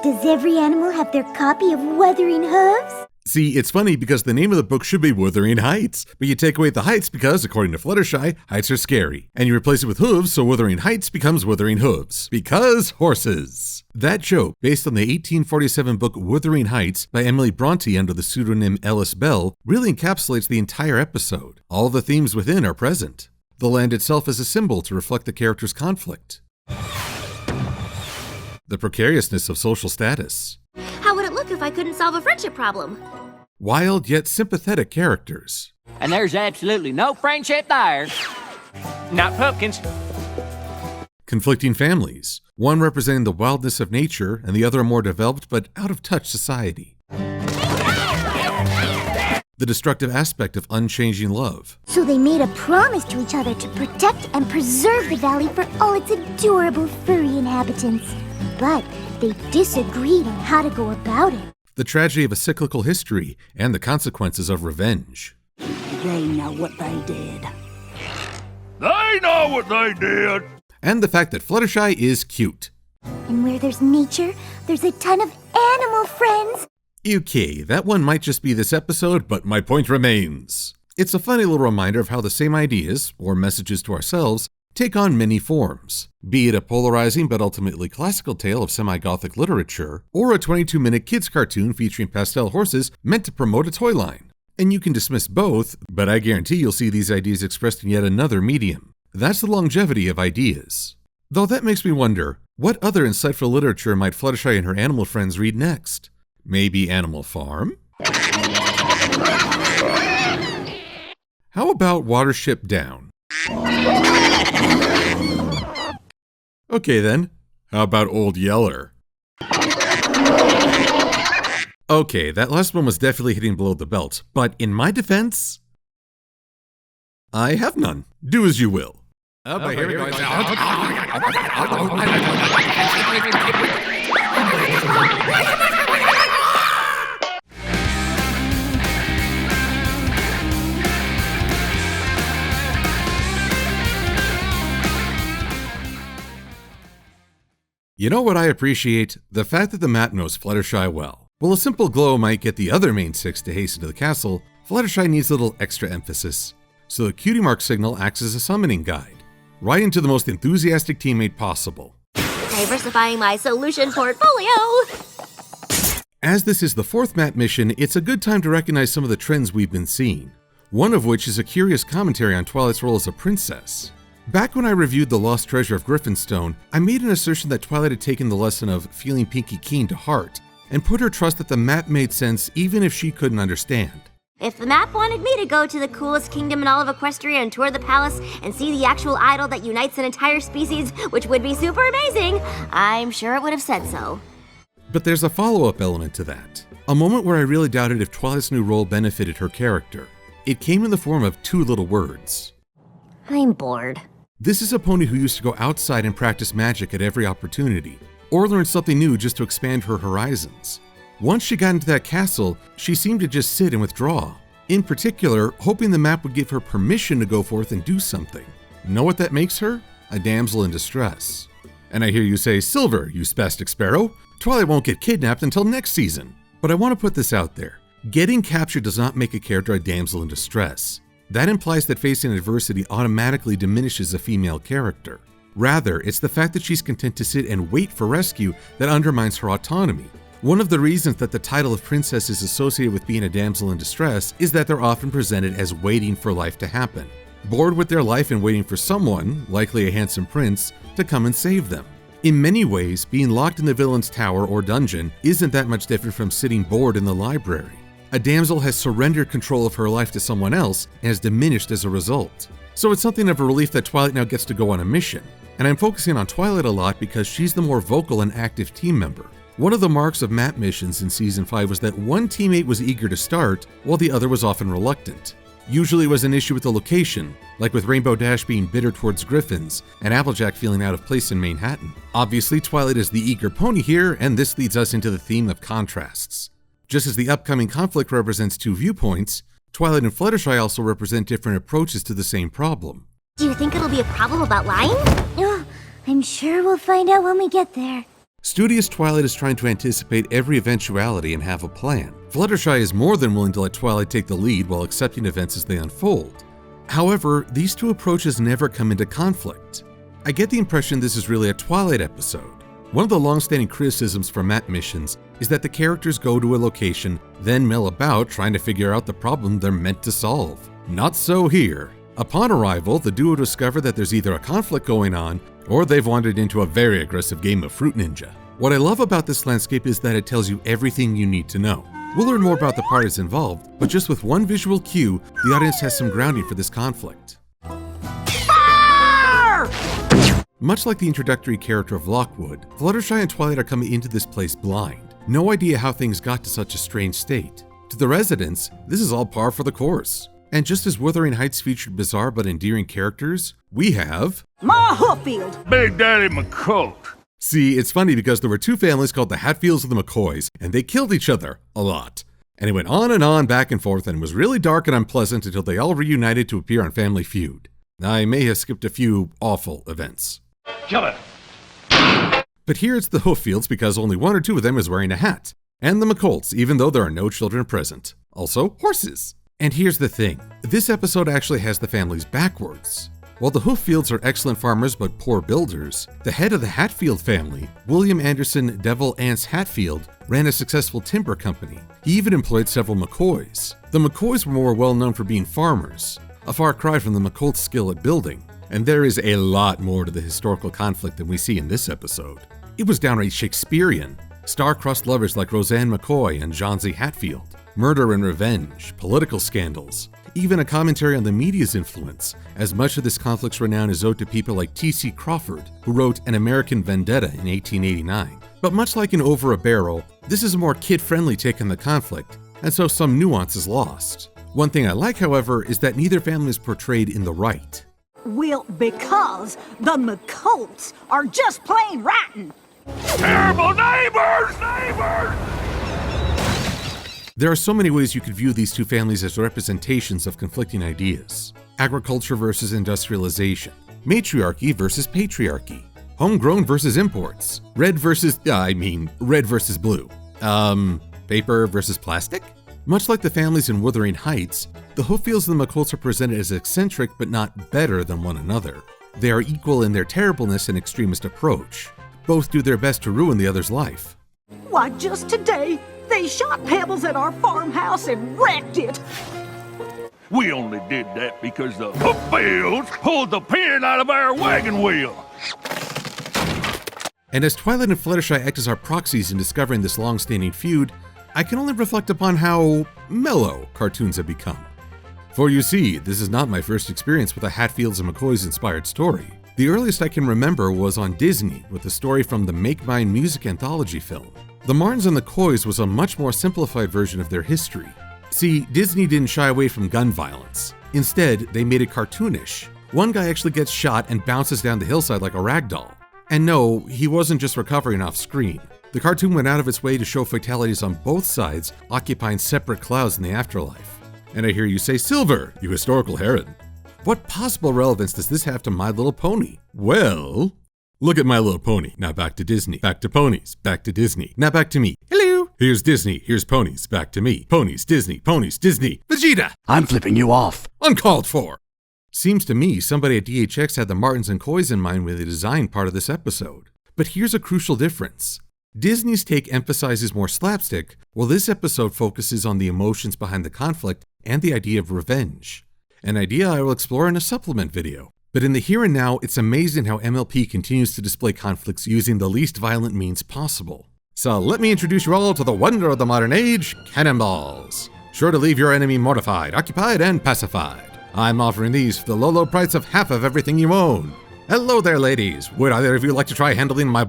Does every animal have their copy of Wuthering Hooves? See, it's funny because the name of the book should be Wuthering Heights, but you take away the heights because, according to Fluttershy, heights are scary. And you replace it with hooves, so Wuthering Heights becomes Wuthering Hooves. Because horses. That joke, based on the 1847 book Wuthering Heights by Emily Bronte under the pseudonym Ellis Bell, really encapsulates the entire episode. All the themes within are present. The land itself is a symbol to reflect the character's conflict. The precariousness of social status. How would it look if I couldn't solve a friendship problem? Wild yet sympathetic characters. And there's absolutely no friendship there. Not pumpkins. Conflicting families, one representing the wildness of nature and the other a more developed but out-of-touch society. The destructive aspect of unchanging love. So they made a promise to each other to protect and preserve the valley for all its adorable furry inhabitants. But they disagreed on how to go about it. The tragedy of a cyclical history and the consequences of revenge. They know what they did. They know what they did! And the fact that Fluttershy is cute. And where there's nature, there's a ton of animal friends. Okay, that one might just be this episode, but my point remains. It's a funny little reminder of how the same ideas, or messages to ourselves, take on many forms, be it a polarizing but ultimately classical tale of semi-gothic literature, or a 22-minute kids cartoon featuring pastel horses meant to promote a toy line. And you can dismiss both, but I guarantee you'll see these ideas expressed in yet another medium. That's the longevity of ideas. Though that makes me wonder, what other insightful literature might Fluttershy and her animal friends read next? Maybe Animal Farm? How about Watership Down? Okay then, how about Old Yeller? Okay, that last one was definitely hitting below the belt, but in my defense, I have none. Do as you will. But here we go. You know what I appreciate? The fact that the map knows Fluttershy well. While a simple glow might get the other main six to hasten to the castle, Fluttershy needs a little extra emphasis. So the cutie mark signal acts as a summoning guide, right into the most enthusiastic teammate possible. Diversifying my solution portfolio! As this is the fourth map mission, it's a good time to recognize some of the trends we've been seeing. One of which is a curious commentary on Twilight's role as a princess. Back when I reviewed The Lost Treasure of Griffinstone, I made an assertion that Twilight had taken the lesson of feeling Pinky keen to heart, and put her trust that the map made sense even if she couldn't understand. If the map wanted me to go to the coolest kingdom in all of Equestria and tour the palace and see the actual idol that unites an entire species, which would be super amazing, I'm sure it would have said so. But there's a follow-up element to that. A moment where I really doubted if Twilight's new role benefited her character. It came in the form of two little words. I'm bored. This is a pony who used to go outside and practice magic at every opportunity, or learn something new just to expand her horizons. Once she got into that castle, she seemed to just sit and withdraw. In particular, hoping the map would give her permission to go forth and do something. Know what that makes her? A damsel in distress. And I hear you say, Silver, you spastic sparrow, Twilight won't get kidnapped until next season. But I want to put this out there. Getting captured does not make a character a damsel in distress. That implies that facing adversity automatically diminishes a female character. Rather, it's the fact that she's content to sit and wait for rescue that undermines her autonomy. One of the reasons that the title of princess is associated with being a damsel in distress is that they're often presented as waiting for life to happen. Bored with their life and waiting for someone, likely a handsome prince, to come and save them. In many ways, being locked in the villain's tower or dungeon isn't that much different from sitting bored in the library. A damsel has surrendered control of her life to someone else and has diminished as a result. So it's something of a relief that Twilight now gets to go on a mission. And I'm focusing on Twilight a lot because she's the more vocal and active team member. One of the marks of map missions in Season 5 was that one teammate was eager to start, while the other was often reluctant. Usually it was an issue with the location, like with Rainbow Dash being bitter towards Griffins, and Applejack feeling out of place in Manhattan. Obviously, Twilight is the eager pony here, and this leads us into the theme of contrasts. Just as the upcoming conflict represents two viewpoints, Twilight and Fluttershy also represent different approaches to the same problem. Do you think it'll be a problem about lying? Oh, I'm sure we'll find out when we get there. Studious Twilight is trying to anticipate every eventuality and have a plan. Fluttershy is more than willing to let Twilight take the lead while accepting events as they unfold. However, these two approaches never come into conflict. I get the impression this is really a Twilight episode. One of the long-standing criticisms for map missions is that the characters go to a location, then mill about trying to figure out the problem they're meant to solve. Not so here. Upon arrival, the duo discover that there's either a conflict going on, or they've wandered into a very aggressive game of Fruit Ninja. What I love about this landscape is that it tells you everything you need to know. We'll learn more about the parties involved, but just with one visual cue, the audience has some grounding for this conflict. Fire! Much like the introductory character of Lockwood, Fluttershy and Twilight are coming into this place blind. No idea how things got to such a strange state. To the residents, this is all par for the course. And just as Wuthering Heights featured bizarre but endearing characters, we have Ma Hooffield! Big Daddy McColt. See, it's funny because there were two families called the Hatfields and the McCoys, and they killed each other a lot. And it went on and on, back and forth, and was really dark and unpleasant until they all reunited to appear on Family Feud. I may have skipped a few awful events. Kill it. But here it's the Hooffields because only one or two of them is wearing a hat. And the McColts, even though there are no children present. Also, horses. And here's the thing, this episode actually has the families backwards. While the Hooffields are excellent farmers but poor builders, the head of the Hatfield family, William Anderson Devil Anse Hatfield, ran a successful timber company. He even employed several McCoys. The McCoys were more well known for being farmers, a far cry from the McColts' skill at building. And there is a lot more to the historical conflict than we see in this episode. It was downright Shakespearean. Star-crossed lovers like Roseanne McCoy and John Z. Hatfield, murder and revenge, political scandals, even a commentary on the media's influence, as much of this conflict's renown is owed to people like T.C. Crawford, who wrote An American Vendetta in 1889. But much like in Over a Barrel, this is a more kid-friendly take on the conflict, and so some nuance is lost. One thing I like, however, is that neither family is portrayed in the right. Well, because the McColts are just plain rotten. Terrible neighbors! There are so many ways you could view these two families as representations of conflicting ideas. Agriculture versus industrialization, matriarchy versus patriarchy, homegrown versus imports, red versus blue, paper versus plastic? Much like the families in Wuthering Heights, the Hooffields and the McColts are presented as eccentric but not better than one another. They are equal in their terribleness and extremist approach. Both do their best to ruin the other's life. Why, just today, they shot pebbles at our farmhouse and wrecked it. We only did that because the Hooffields pulled the pin out of our wagon wheel. And as Twilight and Fluttershy act as our proxies in discovering this long-standing feud, I can only reflect upon how mellow cartoons have become. For you see, this is not my first experience with a Hatfields and McCoys inspired story. The earliest I can remember was on Disney with a story from the Make Mine music anthology film. The Martins and the Coys was a much more simplified version of their history. See, Disney didn't shy away from gun violence. Instead, they made it cartoonish. One guy actually gets shot and bounces down the hillside like a ragdoll. And no, he wasn't just recovering off screen. The cartoon went out of its way to show fatalities on both sides, occupying separate clouds in the afterlife. And I hear you say, Silver, you historical heron. What possible relevance does this have to My Little Pony? Well, look at My Little Pony. Now back to Disney. Back to ponies. Back to Disney. Now back to me. Hello. Here's Disney. Here's ponies. Back to me. Ponies, Disney. Vegeta. I'm flipping you off. Uncalled for. Seems to me somebody at DHX had the Martins and Coys in mind when they designed part of this episode. But here's a crucial difference. Disney's take emphasizes more slapstick, while this episode focuses on the emotions behind the conflict and the idea of revenge. An idea I will explore in a supplement video. But in the here and now, it's amazing how MLP continues to display conflicts using the least violent means possible. So let me introduce you all to the wonder of the modern age, cannonballs. Sure to leave your enemy mortified, occupied, and pacified. I'm offering these for the low price of half of everything you own. Hello there, ladies. Would either of you like to try handling my...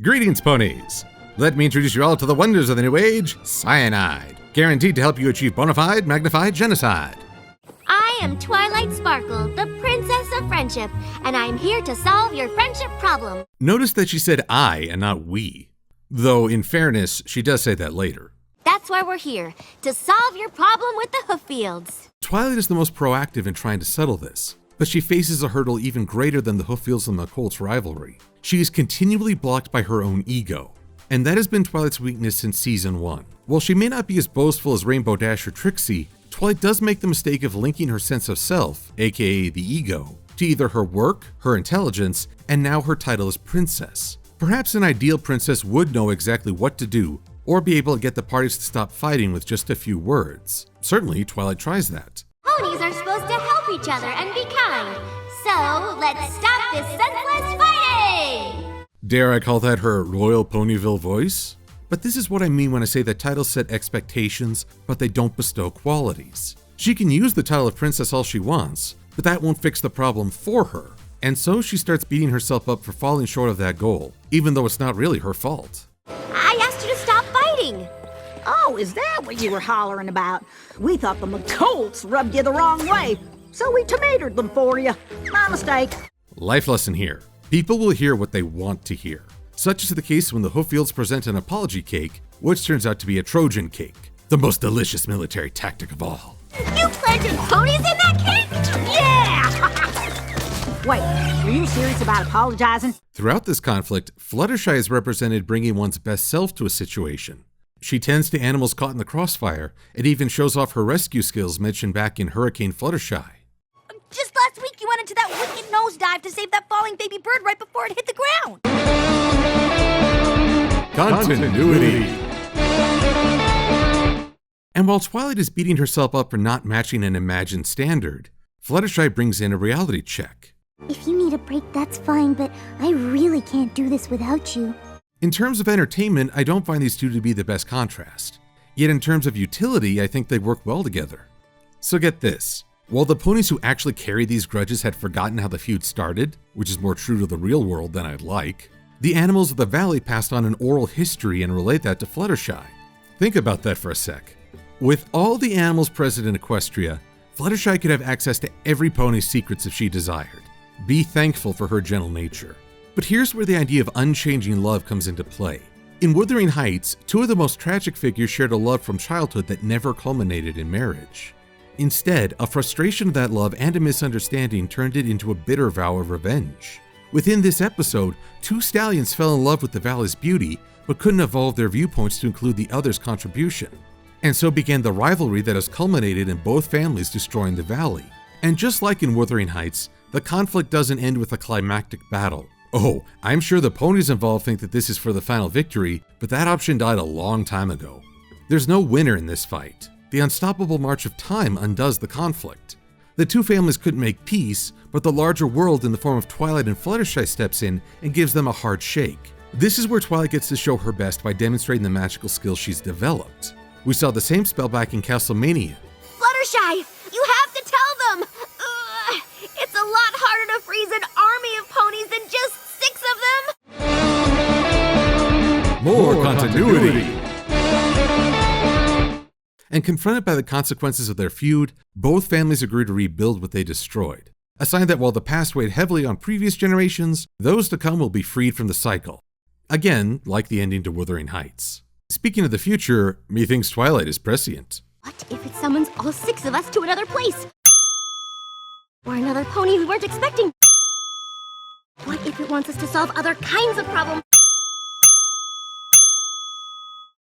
Greetings, ponies. Let me introduce you all to the wonders of the new age, cyanide. Guaranteed to help you achieve bona fide, magnified genocide. I am Twilight Sparkle, the Princess of Friendship, and I'm here to solve your friendship problem. Notice that she said I and not we. Though, in fairness, she does say that later. That's why we're here, to solve your problem with the Hooffields. Twilight is the most proactive in trying to settle this. But she faces a hurdle even greater than the Hooffields and McColts rivalry. She is continually blocked by her own ego. And that has been Twilight's weakness since Season 1. While she may not be as boastful as Rainbow Dash or Trixie, Twilight does make the mistake of linking her sense of self, aka the ego, to either her work, her intelligence, and now her title as princess. Perhaps an ideal princess would know exactly what to do, or be able to get the parties to stop fighting with just a few words. Certainly, Twilight tries that. Ponies are supposed to help each other and be kind. So, let's stop this senseless fighting! Dare I call that her Royal Ponyville voice? But this is what I mean when I say that titles set expectations, but they don't bestow qualities. She can use the title of princess all she wants, but that won't fix the problem for her. And so she starts beating herself up for falling short of that goal, even though it's not really her fault. I asked you to stop fighting! Oh, is that what you were hollering about? We thought the McColts rubbed you the wrong way, so we tomatoed them for you. My mistake. Life lesson here. People will hear what they want to hear. Such is the case when the Hooffields present an apology cake, which turns out to be a Trojan cake, the most delicious military tactic of all. You planted ponies in that cake? Yeah! Wait, are you serious about apologizing? Throughout this conflict, Fluttershy is represented bringing one's best self to a situation. She tends to animals caught in the crossfire, and even shows off her rescue skills mentioned back in Hurricane Fluttershy. Just last week you went into that wicked nosedive to save that falling baby bird right before it hit the ground. Continuity. And while Twilight is beating herself up for not matching an imagined standard, Fluttershy brings in a reality check. If you need a break, that's fine, but I really can't do this without you. In terms of entertainment, I don't find these two to be the best contrast. Yet in terms of utility, I think they work well together. So get this. While the ponies who actually carry these grudges had forgotten how the feud started, which is more true to the real world than I'd like, the animals of the valley passed on an oral history and relate that to Fluttershy. Think about that for a sec. With all the animals present in Equestria, Fluttershy could have access to every pony's secrets if she desired. Be thankful for her gentle nature. But here's where the idea of unchanging love comes into play. In Wuthering Heights, two of the most tragic figures shared a love from childhood that never culminated in marriage. Instead, a frustration of that love and a misunderstanding turned it into a bitter vow of revenge. Within this episode, two stallions fell in love with the valley's beauty, but couldn't evolve their viewpoints to include the other's contribution. And so began the rivalry that has culminated in both families destroying the valley. And just like in Wuthering Heights, the conflict doesn't end with a climactic battle. Oh, I'm sure the ponies involved think that this is for the final victory, but that option died a long time ago. There's no winner in this fight. The unstoppable march of time undoes the conflict. The two families couldn't make peace, but the larger world in the form of Twilight and Fluttershy steps in and gives them a hard shake. This is where Twilight gets to show her best by demonstrating the magical skills she's developed. We saw the same spell back in Castlemania. Fluttershy, you have to tell them! It's a lot harder to freeze an army of ponies than just 6 of them! More continuity! And confronted by the consequences of their feud, both families agree to rebuild what they destroyed. A sign that while the past weighed heavily on previous generations, those to come will be freed from the cycle. Again, like the ending to Wuthering Heights. Speaking of the future, methinks Twilight is prescient. What if it summons all 6 of us to another place? Or another pony we weren't expecting? What if it wants us to solve other kinds of problems?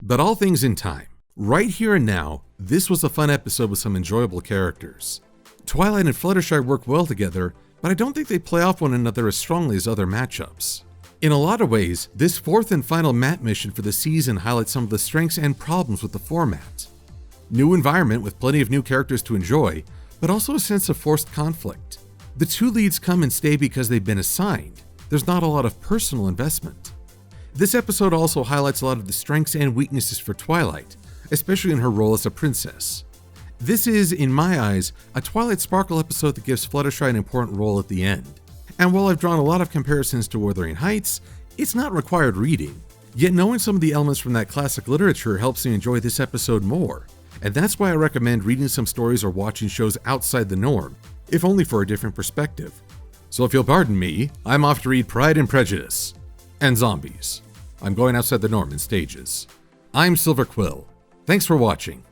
But all things in time. Right here and now, this was a fun episode with some enjoyable characters. Twilight and Fluttershy work well together, but I don't think they play off one another as strongly as other matchups. In a lot of ways, this 4th and final map mission for the season highlights some of the strengths and problems with the format. New environment with plenty of new characters to enjoy, but also a sense of forced conflict. The two leads come and stay because they've been assigned. There's not a lot of personal investment. This episode also highlights a lot of the strengths and weaknesses for Twilight, especially in her role as a princess. This is, in my eyes, a Twilight Sparkle episode that gives Fluttershy an important role at the end. And while I've drawn a lot of comparisons to Wuthering Heights, it's not required reading. Yet knowing some of the elements from that classic literature helps me enjoy this episode more. And that's why I recommend reading some stories or watching shows outside the norm, if only for a different perspective. So if you'll pardon me, I'm off to read Pride and Prejudice. And zombies. I'm going outside the norm in stages. I'm Silver-Quill. Thanks for watching.